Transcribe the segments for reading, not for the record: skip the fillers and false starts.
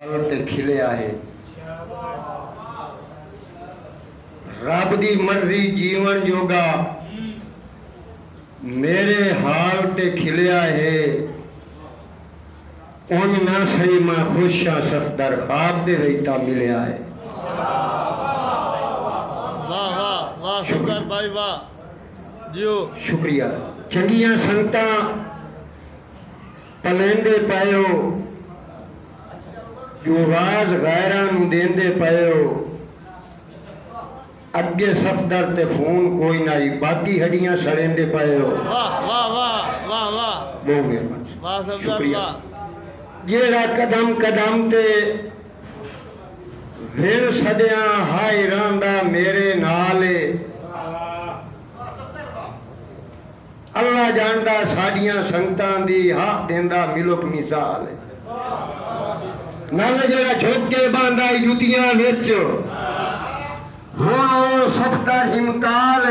ते खिलिया है रब दी मर्जी जीवन जोगा मेरे हाल ते खिलिया है उन ना सही मैं खुश हाँ सफदर खाब दे रहता मिलिया है। वाह वाह वाह शुक्र भाई वाह जियो शुक्रिया। चंगिया संता पलेंदे पायो जो राज गैरां नूं देंदे पायो अगे सफदर ते फोन कोई नहीं बाकी हड्डियां सड़ेंदे पायो। वाह वाह वाह वाह वाह बहुत मेहरबानी वाह सफदर वाह जेड़ा कदम कदम ते फिर सदिया हाय रांदा मेरे नाल अल्लाह जानदा साडियां संगतां दी हाथ देंदा मिलक मिसाल नाल जेड़ा झुक के बांदा जुतियां विच हुण सफदर हिमकाल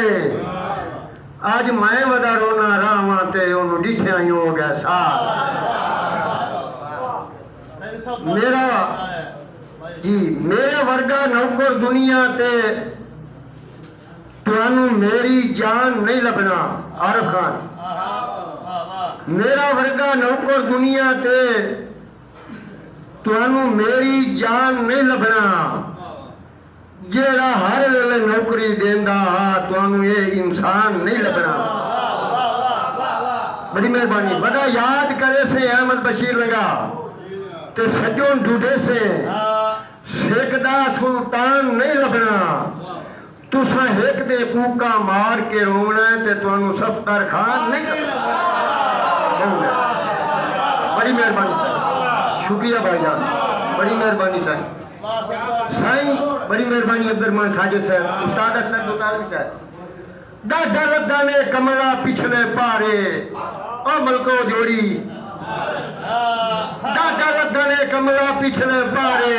आज मैं वदा रोना रावां ते ओनू डिठिया ही हो गया साल मेरा जी मेरे वर्गा नौकर दुनिया ते तुहानू मेरी जान नहीं लभना। आरिफ खान मेरा वर्गा नौकर दुनिया ते तुहानू मेरी जान नहीं लभना जेड़ा हर वेले नौकरी देंदा तुहानू ये इंसान नहीं लभना। बड़ी मेहरबानी बड़ा याद करे से अहमद बशीर लगा ते सजों ढूंढे से शेखदा सुल्तान नहीं लभना तुसा एक दे कूका मार के रोना ते तुहानू सफदर खान नहीं लभना। बड़ी मेहरबानी साईं शुक्रिया भाईजान बड़ी मेहरबानी साईं साईं बड़ी मेहरबानी अब्दुर्रहमान साजिद साहब उस्ताद अख्तर दुतालवी साहब दादा लद्दा ने कमला पिछले पारे ओ मलको जोड़ी दादा लद्दा ने कमला पिछले पारे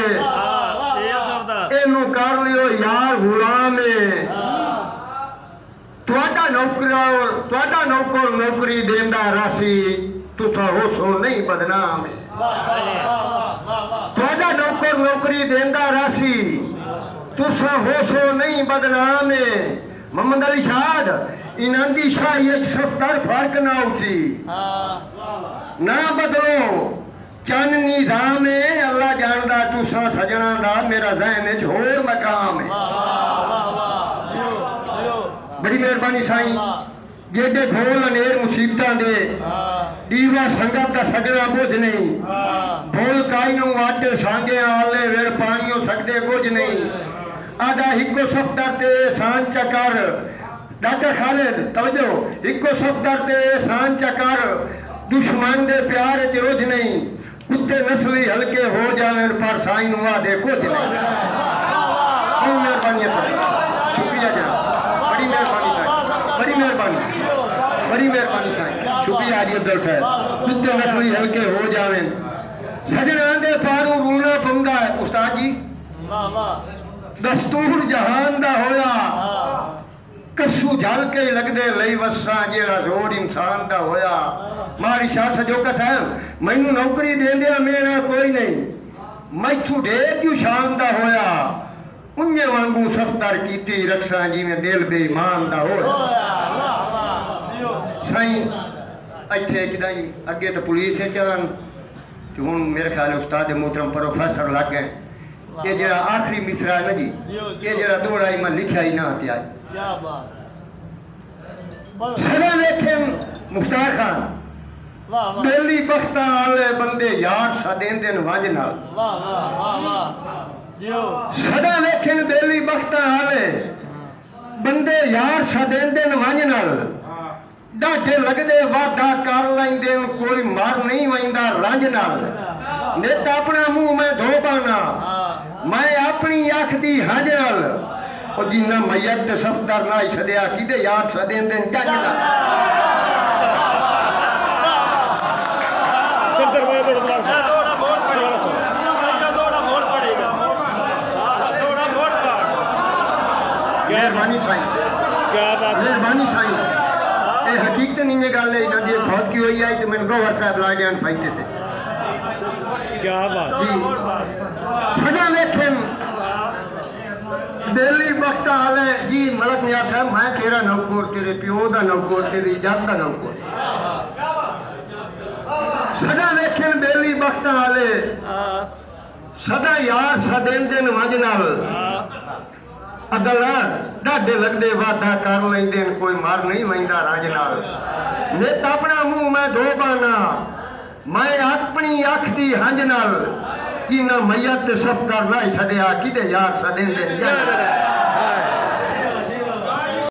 एनू कर लियो यार गुलाम तुहाडा नौकर नौकरी देंदा रासी तुसा होसो नहीं बदनाम तुहाडा नौकर नौकरी देंदा रासी तुसा होसो नहीं बदनाम। मोहम्मद अली शाद इन्हां दी शाही सफदर फर्क ना उसी ना बदलो चन निजाम है अल्लाह जानदा तुसा सजना दा मेरा ज़हन च होर मकाम है। बड़ी मेहरबानी साईं जेडे ढोल अनेर मुसीबतां दे दीवा संगत का सगड़ा बोझ नहीं ढोल काई नूं आटे सांगे आले वेड़ पानियों सकदे बोझ नहीं आदा हिको सफदर ते एहसान चकर डॉक्टर खालिद तवज्जो हिको सफदर ते एहसान चकर दुश्मन दे प्यार च रोज नहीं कुत्ते नस्ली हल्के हो जावे पर साईं नूं आदे कुछ नहीं। बड़ी मेहरबानी शुक्रिया जनाब बड़ी मेहरबानी साईं बड़ी मेहरबानी बड़ी मेहरबानी साईं शुक्रिया जी अब्दुल साहब कुत्ते नस्ली हल्के हो जावे सजना दे पारू रूना पंगा है उस्ताद जी दस्तूर जहान दा होया कस्सू झल के लगदे लई वसा जेड़ा जोड़ इंसान दा होया मारी शाह सजोकत है मैनू नौकरी देंदिया मेरा कोई नहीं मैथू ढेर क्यों शान दा होया उन्ने वांगू सफदर कीती रक्षा जिवें दिल बेईमान दा होया। साईं इत्थे किदाई अगे तो पुलिस चलन हुण मेरे ख्याल उस्ताद मोहतरम प्रोफेसर लग गए ये जरा आखिरी मिसरा है ना जी ये जरा दौड़ा ही मैं लिखा ही ना क्या बात सदा लेखे मुख्तार खान बेली बख्ता वाले बंदे यार सदेंदे वंज नाल सदा लेखे बेली बख्ता वाले बंदे यार सदेंदे वंज नाल डाटे लगदे वादा कर लैंदे कोई मर नहीं वैंदा रंज नाल नित अपना मुंह मैं धो पाना मैं अपनी अख दी हज नाल और जिन्ना मैयत सफदर ना छड़िया किदे यार सदेंदे जज दा सफदर भाई थोड़ा बोल पड़ेगा मेहरबानी साईं क्या बात मेहरबानी साईं ये हकीकत नहीं है गल इन्हां दी फौत की हुई है तो मैंने गौहर साहब ला जान फाइते से क्या बात जी सदा वेखे बेली बख्ता आले जी मलक ने आखा मैं तेरा नौकर तेरे प्यो दा नौकर तेरी जग दा नौकर सदा वेखे बेली बख्ता आले सदा यार सदेन दिन वंज नाल अगला डाडे लगदे वादा कर लेंदे कोई मर नहीं वैंदा राज नाल नित अपना मुंह मैं दो बाना मैं अपनी अख दी हंज नाल कि ना मैयत सफ कर लाई छड़िया किदे यार सदेन दिन